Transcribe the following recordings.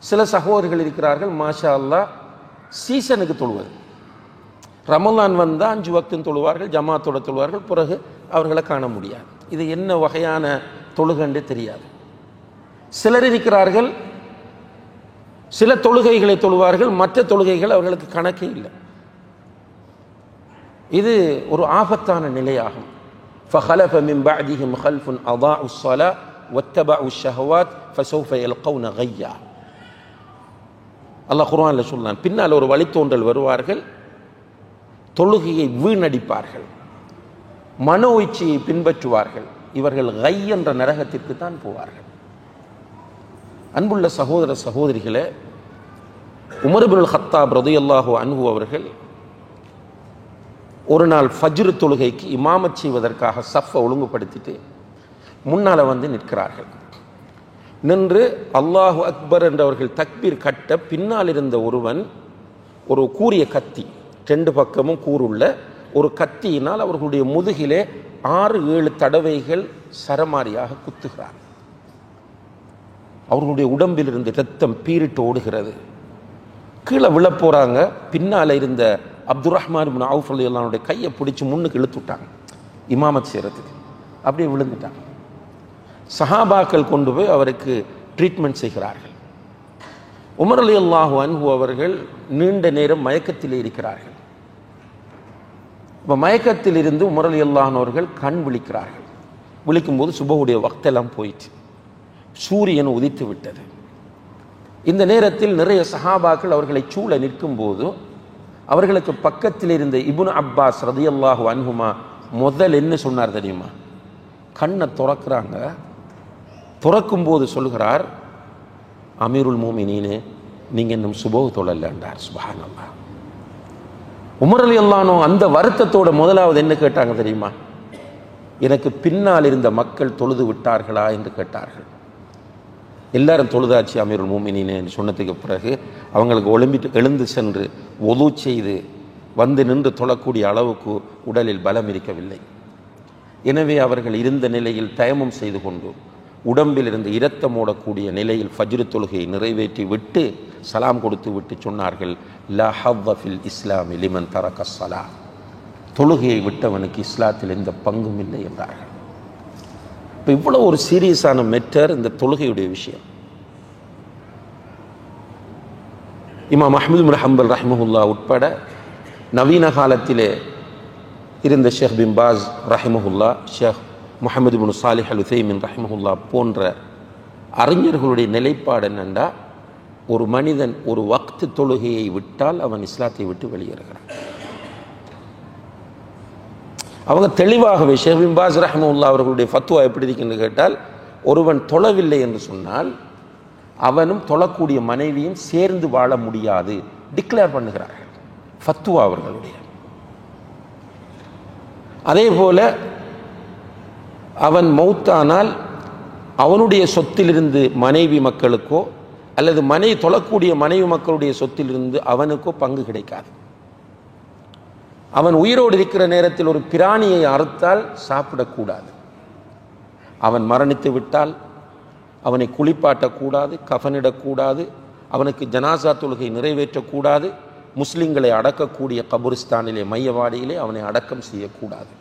சில சகோதரர்கள் இருக்கிறார்கள், மாஷா அல்லாஹ், சீசனுக்கு தொழுவது. ரமலான் வந்தால் 5 வக்தும் தொழுவார்கள், ஜமாத்தோட தொழுவார்கள், பிறகு அவர்களை காண முடியாது. இது என்ன வகையான தொழுகண்டு தெரியாது. சிலர் இருக்கிறார்கள், சில தொழுகைகளை தொழுவார்கள், மற்ற தொழுகைகள் அவர்களுக்கு கணக்கே இல்லை. இது ஒரு ஆபத்தான நிலையாகும். فَخَلَفَ مِنْ بَعْدِهِمْ خَلْفٌ أَضَاعُوا الصَّلَاةَ وَاتَّبَعُوا الشَّهَوَاتِ فَسَوْفَ يَلْقَوْنَ غَيًّا. அல்லாஹ் குர்ஆனில் சொல்றான், பின்னால் ஒரு வழித்தோன்றல் வருவார்கள், தொழுகையை வீணடிப்பார்கள், மனோ இச்சையை பின்பற்றுவார்கள், இவர்கள் கை என்ற நரகத்திற்கு தான் போவார்கள். அன்புள்ள சகோதர சகோதரிகளே, உமர் இப்னுல் கத்தாப் ரலியல்லாஹு அன்ஹு அவர்கள் ஒரு நாள் ஃபஜ்ர் தொழுகைக்கு இமாமத் செய்வதற்காக சஃப்பை ஒழுங்குபடுத்திட்டு முன்னால் வந்து நிற்கிறார்கள். நின்று அல்லாஹு அக்பர் என்றவர்கள் தக்பீர் கட்ட பின்னால் இருந்த ஒருவன் ஒரு கூரிய கத்தி, 2 பக்கமும் கூறுள்ள ஒரு கத்தியினால் அவர்களுடைய முதுகிலே 6-7 தடவைகள் சரமாரியாக குத்துகிறார். அவர்களுடைய உடம்பில் இருந்து ரத்தம் பீரிட்டு ஓடுகிறது. கீழே விழ போறாங்க. பின்னால் இருந்த அப்துர் ரஹ்மான் இப்னு அவுஃப் ரலியல்லாஹு அன்ஹுடைய கையை பிடிச்சி முன்னுக்கு இழுத்து விட்டாங்க இமாமத் செய்யறதுக்கு. அப்படியே விழுந்துட்டாங்க. சஹாபாக்கள் கொண்டு போய் அவருக்கு ட்ரீட்மெண்ட் செய்கிறார்கள். உமர் ரலியல்லாஹு அன்ஹு அவர்கள் நீண்ட நேரம் மயக்கத்திலே இருக்கிறார்கள். இப்போ மயக்கத்தில் இருந்து உமர் ரலியல்லாஹு அன்ஹு அவர்கள் கண் விழிக்கிறார்கள். விழிக்கும்போது சுபஹுடைய வக்தெல்லாம் போயிட்டு சூரியன் உதித்து விட்டது. இந்த நேரத்தில் நிறைய சஹாபாக்கள் அவர்களை சூழ நிற்கும் போது அவர்களுக்கு பக்கத்தில் இருந்த இப்னு அப்பாஸ் ரலியல்லாஹு அன்ஹுமா முதல் என்ன சொன்னார் தெரியுமா? கண்ணை துறக்கிறாங்க. துறக்கும் போது சொல்கிறார், அமீருல் மோமினீனே, நீங்க இன்னும் சுபஹ் தொழலன்றார். சுப்ஹானல்லாஹ். உமர் ரலியல்லாஹு அன்ஹு அந்த வருத்தத்தோட முதலாவது என்ன கேட்டாங்க தெரியுமா? எனக்கு பின்னால் இருந்த மக்கள் தொழுது விட்டார்களா என்று கேட்டார்கள். எல்லாரும் தொழுதாச்சு அமீருல் மோமினீனே என்று சொன்னதுக்கு பிறகு அவங்களுக்கு எழுந்து சென்று ஒது செய்து வந்து நின்று தொழக்கூடிய அளவுக்கு உடலில் பலம் இருக்கவில்லை. எனவே அவர்கள் இருந்த நிலையில் தயமம் செய்து கொண்டு உடம்பில் இருந்து இரத்தம் ஓடக்கூடிய நிலையில் ஃபஜ்ர் தொழுகையை நிறைவேற்றி விட்டு சலாம் கொடுத்து விட்டு சொன்னார்கள், லா ஹவ்வ ஃபில் இஸ்லாமி லிமன் தரக ஸலா. தொழுகையை விட்டவனுக்கு இஸ்லாத்தில் எந்த பங்கும் இல்லை என்றார்கள். இப்போ இவ்வளோ ஒரு சீரியஸான மெட்டர் இந்த தொழுகையுடைய விஷயம். இமாம் அஹ்மது பின் ஹம்பல் ரஹ்மஹுல்லா உட்பட நவீன காலத்திலே இருந்த ஷேக் பின் பாஸ் ரஹிமஹுல்லா, ஷேக் முஹம்மது பின் சாலிஹ் அல் உதைமின் ரஹிமஹுல்லா போன்ற அறிஞர்களுடைய நிலைப்பாடு என்னென்றா, ஒரு மனிதன் ஒரு வக்து தொழுகையை விட்டால் அவன் இஸ்லாத்தை விட்டு வெளியேறுகிறான். அவங்க தெளிவாகவே ஷேக் பின் பாஸ் ரஹ்மஹுல்லா அவர்களுடைய ஃபத்வா எப்படி இருக்குன்னு கேட்டால், ஒருவன் தொழவில்லை என்று சொன்னால் அவனும் தொழக்கூடிய மனைவியும் சேர்ந்து வாழ முடியாது டிக்ளேர் பண்ணுகிறார்கள் ஃபத்வா அவர்களுடைய. அதே போல அவன் மௌத்தானால் அவனுடைய சொத்திலிருந்து மனைவி மக்களுக்கோ அல்லது தொழக்கூடிய மனைவி மக்களுடைய சொத்திலிருந்து அவனுக்கோ பங்கு கிடைக்காது. அவன் உயிரோடு இருக்கிற நேரத்தில் ஒரு பிராணியை அறுத்தால் சாப்பிடக்கூடாது. அவன் மரணித்து விட்டால் அவனை குளிப்பாட்டக்கூடாது, கஃனிடக்கூடாது, அவனுக்கு ஜனாசா தொழுகை நிறைவேற்றக்கூடாது, முஸ்லிம்களை அடக்கக்கூடிய கபுரிஸ்தானிலே மையவாடியிலே அவனை அடக்கம் செய்யக்கூடாது.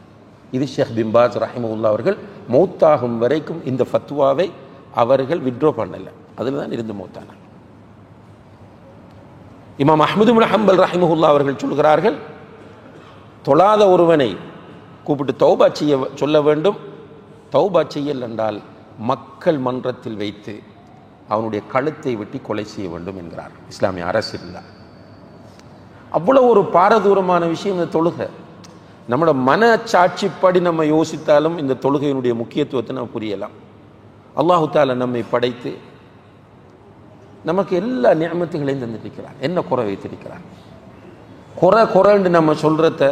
இது ஷேக் பின் பாஸ் ரஹிமஹுல்லா அவர்கள் மௌத்தாகும் வரைக்கும் இந்த ஃபத்வாவை அவர்கள் வித்ட்ரா பண்ணலை. அதில் தான் இருந்து மௌத்தானார். இமாம் அஹ்மது பின் ஹம்பல் ரஹிமஹுல்லா அவர்கள் சொல்கிறார்கள், தொழாத ஒருவனை கூப்பிட்டு தௌபா செய்ய சொல்ல வேண்டும். தௌபா செய்யல் என்றால் மக்கள் மன்றத்தில் வைத்து அவனுடைய கழுத்தை வெட்டி கொலை செய்ய வேண்டும் என்கிறார் இஸ்லாமிய அரசு இருந்தார். அவ்வளோ ஒரு பாரதூரமான விஷயம் இந்த தொழுகை. நம்மளோட மனச்சாட்சிப்படி நம்ம யோசித்தாலும் இந்த தொழுகையினுடைய முக்கியத்துவத்தை நம்ம புரியலாம். அல்லாஹு தஆலா நம்மை படைத்து நமக்கு எல்லா நியமத்துகளையும் தந்திருக்கிறான். என்ன குறை வைத்திருக்கிறான்? குறைன்னு நம்ம சொல்றத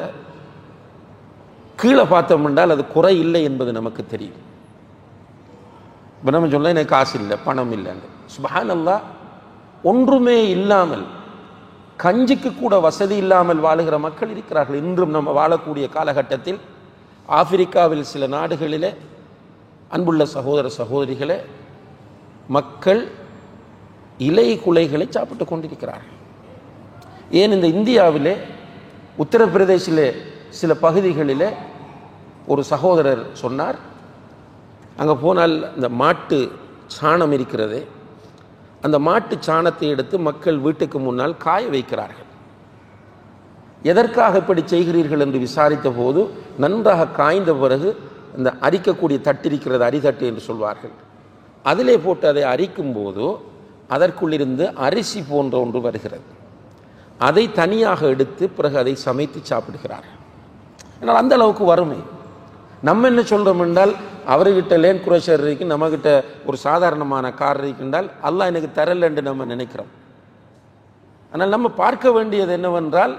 கீழே பார்த்தோம் என்றால் அது குறை இல்லை என்பது நமக்கு தெரியும். இப்போ நம்ம சொல்ல எனக்கு காசு இல்லை, பணம் இல்லைன்னு. சுப்ஹானல்லாஹ், ஒன்றுமே இல்லாமல் கஞ்சிக்கு கூட வசதி இல்லாமல் வாழுகிற மக்கள் இருக்கிறார்கள். இன்றும் நம்ம வாழக்கூடிய காலகட்டத்தில் ஆப்பிரிக்காவில் சில நாடுகளிலே அன்புள்ள சகோதர சகோதரிகளே, மக்கள் இலை குலைகளை சாப்பிட்டு கொண்டிருக்கிறார்கள். ஏன் இந்த இந்தியாவிலே உத்தரப்பிரதேசிலே சில பகுதிகளிலே ஒரு சகோதரர் சொன்னார், அங்கே போனால் இந்த மாட்டு சாணம் இருக்கிறது, அந்த மாட்டு சாணத்தை எடுத்து மக்கள் வீட்டுக்கு முன்னால் காய வைக்கிறார்கள். எதற்காக இப்படி செய்கிறீர்கள் என்று விசாரித்த போது, நன்றாக காய்ந்த பிறகு இந்த அரிக்கக்கூடிய தட்டு இருக்கிறது, அரிதட்டு என்று சொல்வார்கள், அதிலே போட்டு அதை அரிக்கும் போது அதற்குள்ளிருந்து அரிசி போன்ற ஒன்று வருகிறது. அதை தனியாக எடுத்து பிறகு அதை சமைத்து சாப்பிடுகிறார்கள். ஆனால் அந்த அளவுக்கு வறுமை. நம்ம என்ன சொல்கிறோம் என்றால், அவர்கிட்ட லேண்ட் குரூசர் இருக்கு, நம்மகிட்ட ஒரு சாதாரணமான கார் இருக்கின்றால் அல்லாஹ் எனக்கு தரல என்று நம்ம நினைக்கிறோம். ஆனால் நம்ம பார்க்க வேண்டியது என்னவென்றால்,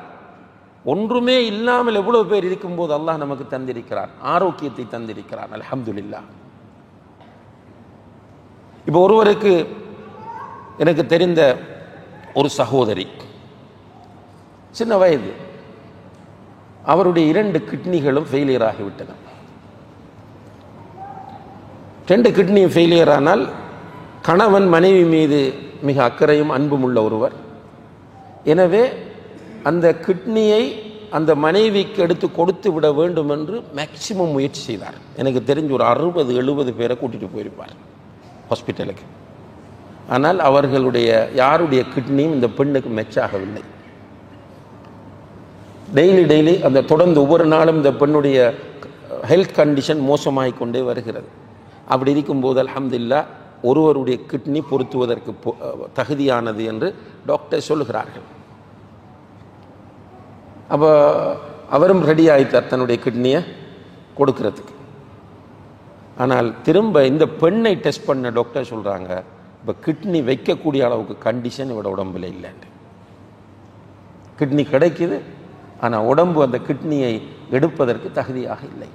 ஒன்றுமே இல்லாமல் எவ்வளவு பேர் இருக்கும்போது அல்லாஹ் நமக்கு தந்திருக்கிறார், ஆரோக்கியத்தை தந்திருக்கிறார். அல்ஹம்துலில்லாஹ். இப்போ ஒருவருக்கு, எனக்கு தெரிந்த ஒரு சகோதரி, சின்ன வயது, அவருடைய 2 கிட்னிகளும் ஃபெயிலியர் ஆகிவிட்டன. 2 கிட்னியும் ஃபெயிலியர் ஆனால் கணவன் மனைவி மீது மிக அக்கறையும் அன்பும் உள்ள ஒருவர். எனவே அந்த கிட்னியை அந்த மனைவிக்கு எடுத்து கொடுத்து விட வேண்டும் என்று மேக்சிமம் முயற்சி செய்தார். எனக்கு தெரிஞ்சு ஒரு 60-70 பேரை கூட்டிட்டு போயிருப்பார் ஹாஸ்பிட்டலுக்கு. ஆனால் அவர்களுடைய யாருடைய கிட்னியும் இந்த பெண்ணுக்கு மெச்சாகவில்லை. டெய்லி அந்த தொடர்ந்து ஒவ்வொரு நாளும் இந்த பெண்ணுடைய ஹெல்த் கண்டிஷன் மோசமாகிக் கொண்டே வருகிறது. அப்படி இருக்கும்போது அல்ஹம்துலில்லாஹ் ஒருவருடைய கிட்னி பொருத்துவதற்கு தகுதியானது என்று டாக்டர் சொல்லுகிறார்கள். அப்போ அவரும் ரெடி ஆயிட்டார் தன்னுடைய கிட்னியை கொடுக்கறதுக்கு. ஆனால் திரும்ப இந்த பெண்ணை டெஸ்ட் பண்ண டாக்டர் சொல்கிறாங்க, இப்போ கிட்னி வைக்கக்கூடிய அளவுக்கு கண்டிஷன் இவட உடம்புல இல்லைன்னு. கிட்னி கிடைக்குது, ஆனால் உடம்பு அந்த கிட்னியை எடுப்பதற்கு தகுதியாக இல்லை.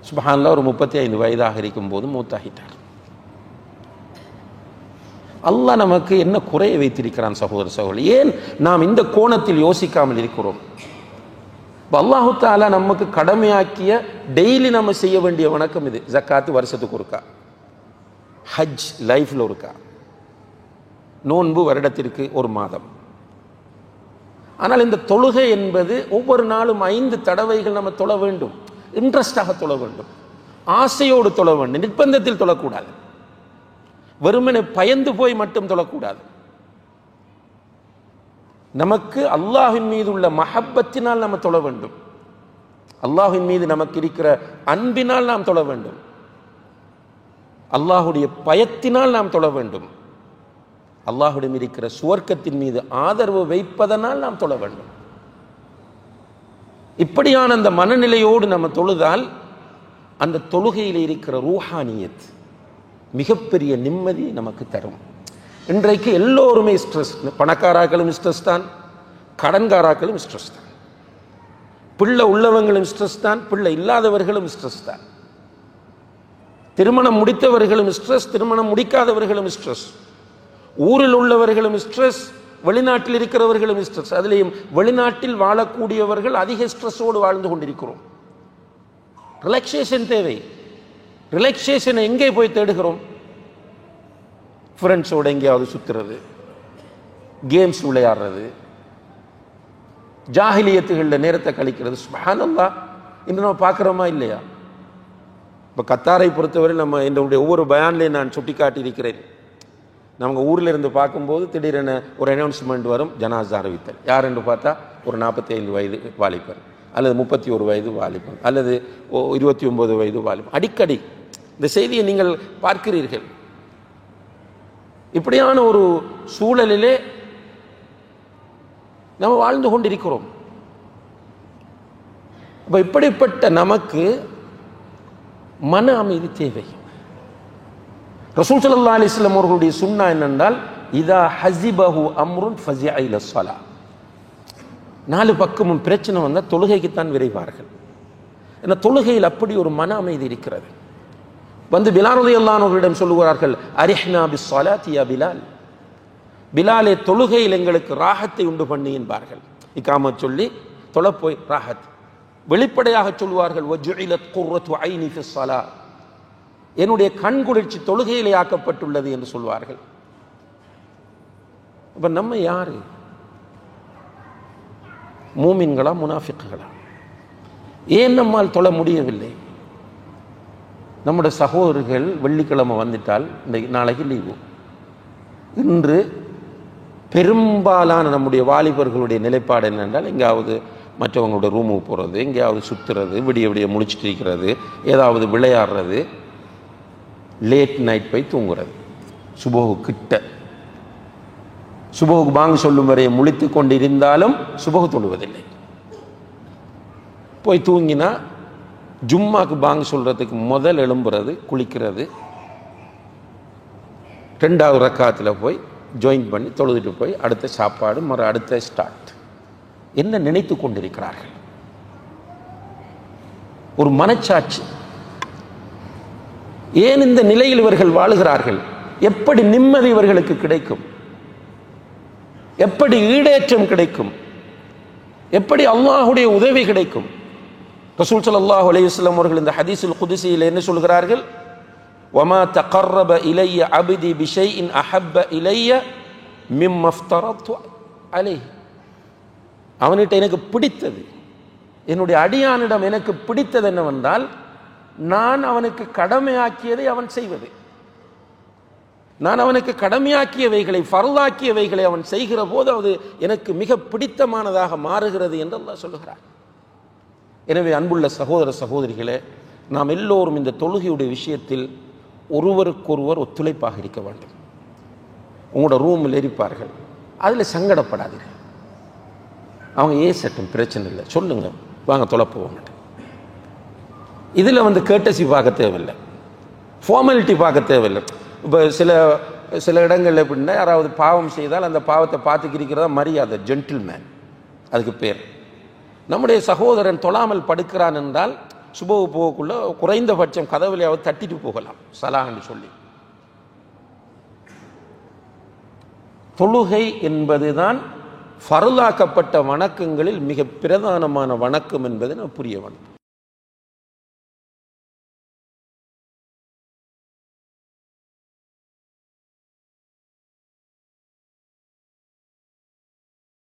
சுப்ஹானல்லாஹ், ஒரு 35 வயதாக இருக்கும் போது மூத்தாகிட்டார். அல்லாஹ் நமக்கு என்ன குறைய வைத்திருக்கிறான் சகோதர சகோதரி? ஏன் நாம் இந்த கோணத்தில் யோசிக்காமல் இருக்கிறோம்? அல்லாஹு தஆலா நமக்கு கடமையாக்கிய டெய்லி நம்ம செய்ய வேண்டிய வணக்கம் இது. ஜக்காத்து வருஷத்துக்கு ஒருக்கா, ஹஜ் லைஃப்ல ஒருக்கா, நோன்பு வருடத்திற்கு ஒரு மாதம். ஆனால் இந்த தொழுகை என்பது ஒவ்வொரு நாளும் 5 தடவைகள் நம்ம தொழ வேண்டும். இன்ட்ரெஸ்டாக தொழ வேண்டும், ஆசையோடு தொழ வேண்டும், நிர்பந்தத்தில் தொழக்கூடாது, வெறுமனே பயந்து போய் மட்டும் தொழக்கூடாது. நமக்கு அல்லாஹ்வின் மீது உள்ள மஹப்பத்தினால் நம்ம தொழ வேண்டும், அல்லாஹ்வின் மீது நமக்கு இருக்கிற அன்பினால் நாம் தொழ வேண்டும், அல்லாஹுடைய பயத்தினால் நாம் தொழ வேண்டும், அல்லாஹுடன் இருக்கிற சுவர்க்கத்தின் மீது ஆதரவு வைப்பதனால் நாம் தொழ வேண்டும். இப்படியான அந்த மனநிலையோடு நம்ம தொழுதால் அந்த தொழுகையில் இருக்கிற ரூஹானியத் மிகப்பெரிய நிம்மதி நமக்கு தரும். இன்றைக்கு எல்லோருமே ஸ்ட்ரெஸ், பணக்காராக்களும் ஸ்ட்ரெஸ் தான், கடன்காராக்களும் ஸ்ட்ரெஸ் தான், பிள்ளை உள்ளவங்களும் ஸ்ட்ரெஸ் தான், பிள்ளை இல்லாதவர்களும் ஸ்ட்ரெஸ் தான், திருமணம் முடித்தவர்களும் ஸ்ட்ரெஸ், திருமணம் முடிக்காதவர்களும் ஸ்ட்ரெஸ், ஊரில் உள்ளவர்களும் ஸ்ட்ரெஸ், வெளிநாட்டில் இருக்கிறவர்களும் ஸ்ட்ரெஸ். அதிலேயும் வெளிநாட்டில் வாழக்கூடியவர்கள் அதிக ஸ்ட்ரெஸ்ஸோடு வாழ்ந்து கொண்டிருக்கிறோம். ரிலாக்ஸேஷன் தேவை. ரிலாக்ஸேஷனை எங்கே போய் தேடுகிறோம்? ஃப்ரெண்ட்ஸோடு எங்கேயாவது சுற்றுறது, கேம்ஸ் விளையாடுறது, ஜாஹிலியத்துகளில் நேரத்தை கழிக்கிறது. சுப்ஹானல்லாஹ், இன்று நம்ம பார்க்குறோமா இல்லையா? இப்போ கத்தாரை பொறுத்தவரை நம்ம என்னுடைய ஒவ்வொரு பயான்லையும் நான் சுட்டி காட்டியிருக்கிறேன். நம்ம ஊரில் இருந்து பார்க்கும்போது திடீரென ஒரு அனௌன்ஸ்மெண்ட் வரும், ஜனாஸா அறிவித்தல். யார் என்று பார்த்தா ஒரு 45 வயது வாலிபர், அல்லது 31 வயது வாலிபன், அல்லது 29 வயது வாலிபன். அடிக்கடி இந்த செய்தியை நீங்கள் பார்க்கிறீர்கள். இப்படியான ஒரு சூழலிலே நம்ம வாழ்ந்து கொண்டிருக்கிறோம். அப்ப இப்படிப்பட்ட நமக்கு மன அமைதி தேவை. ரசூல் ஸல்லல்லாஹு அலைஹி வஸல்லம் அவர்களுடைய சுன்னா என்னென்றால், இதா ஹஸிபஹு அம்ருன் ஃபஸிஅ இலா ஸலா. 4 பக்கமும் பிரச்சனை வந்தால் தொழுகைக்குத்தான் விரைவார்கள். ஏன்னா தொழுகையில் அப்படி ஒரு மன அமைதி இருக்கிறது. வந்து பிலால் ரலியல்லாஹு அன்ஹுவிடம் சொல்லுகிறார்கள், அரிஹ்னா பிஸ்ஸலாத்தி யா பிலால், பிலாலே தொழுகையில் எங்களுக்கு ராஹத்தை உண்டு பண்ணி என்பார்கள். இகாமத் சொல்லி தொழப்போய் ராஹத். வெளிப்படையாக சொல்வார்கள், வஜுஇலத் குர்ரத்து ஐனி ஃபிஸ்ஸலா, என்னுடைய கண் குளிர்ச்சி தொழுகையிலே ஆக்கப்பட்டுள்ளது என்று சொல்வார்கள். அப்ப நம்ம யாரு? மூமின்களா முனாஃபிக்குகளா? ஏன் நம்மால் தொழ முடியவில்லை? நம்முடைய சகோதரர்கள் வெள்ளிக்கிழமை வந்துட்டால் நாளைக்கு லீவு. இன்று பெரும்பாலான நம்முடைய வாலிபர்களுடைய நிலைப்பாடு என்னென்றால், எங்கேயாவது மற்றவங்களுடைய ரூமுக்கு போகிறது, எங்கேயாவது சுற்றுறது, விடிய விடிய முழிச்சிட்டு இருக்கிறது, ஏதாவது விளையாடுறது, லேட் நைட் போய் தூங்குறது. சுபோகு கிட்ட சுபோகு பாங்கு சொல்லும் வரையை முழித்து கொண்டிருந்தாலும் சுபோகு தொழுவதில்லை. போய் தூங்கினா ஜும்மாக்கு பாங்கு சொல்றதுக்கு முதல் எழும்புறது, குளிக்கிறது, 2வது ரக்காத்தில் போய் ஜாயின் பண்ணி தொழுதுட்டு போய் அடுத்த சாப்பாடு, அடுத்த ஸ்டார்ட். என்ன நினைத்து கொண்டிருக்கிறார்கள்? ஒரு மனச்சாட்சி. ஏன் இந்த நிலையில் இவர்கள் வாழுகிறார்கள்? எப்படி நிம்மதி இவர்களுக்கு கிடைக்கும்? எப்படி ஈடேற்றம் கிடைக்கும்? எப்படி அல்லாஹ்வுடைய உதவி கிடைக்கும்? ரசூல் ஸல்லல்லாஹு அலைஹி வஸல்லம் அவர்கள் இந்த ஹதீஸுல் குத்ஸியில் என்ன சொல்கிறார்கள்? வமா தகர்ரப இலைய அப்தி பிஷைஇன் அஹப்ப இலைய மிம்ம ஃப்தரது அலைஹி. அவனிட்ட எனக்கு பிடித்தது, என்னுடைய அடியானிடம் எனக்கு பிடித்தது என்னவென்றால், நான் அவனுக்கு கடமையாக்கியதை அவன் செய்வது. நான் அவனுக்கு கடமையாக்கியவைகளை, ஃபர்லாக்கியவைகளை அவன் செய்கிற போது அது எனக்கு மிக பிடித்தமானதாக மாறுகிறது என்று அல்லாஹ் சொல்லுகிறார். எனவே அன்புள்ள சகோதர சகோதரிகளே, நாம் எல்லோரும் இந்த தொழுகையுடைய விஷயத்தில் ஒருவருக்கொருவர் ஒத்துழைப்பாக இருக்க வேண்டும். உங்களோட ரூமில் இருப்பார்கள், அதில் சங்கடப்படாதீர்கள். அவங்க ஏசட்டும், பிரச்சனை இல்லை, சொல்லுங்க, வாங்க தொலைப்போங்க. இதில் கேட்டசி பார்க்க தேவையில்லை, ஃபார்மாலிட்டி பார்க்க தேவையில்லை. இப்போ சில இடங்களில் எப்படின்னா, யாராவது பாவம் செய்தால் அந்த பாவத்தை பார்த்துக்கிறதா மரியாதை, ஜென்டில்மேன் அதுக்கு பேர். நம்முடைய சகோதரன் தொழாமல் படுக்கிறான் என்றால் சுபவு போகக்குள்ள குறைந்தபட்சம் கதவுலையாவது தட்டிட்டு போகலாம், சலான்னு சொல்லி. தொழுகை என்பதுதான் ஃபர்லாக்கப்பட்ட வணக்கங்களில் மிக பிரதானமான வணக்கம் என்பதை நான் புரிய வேண்டும்.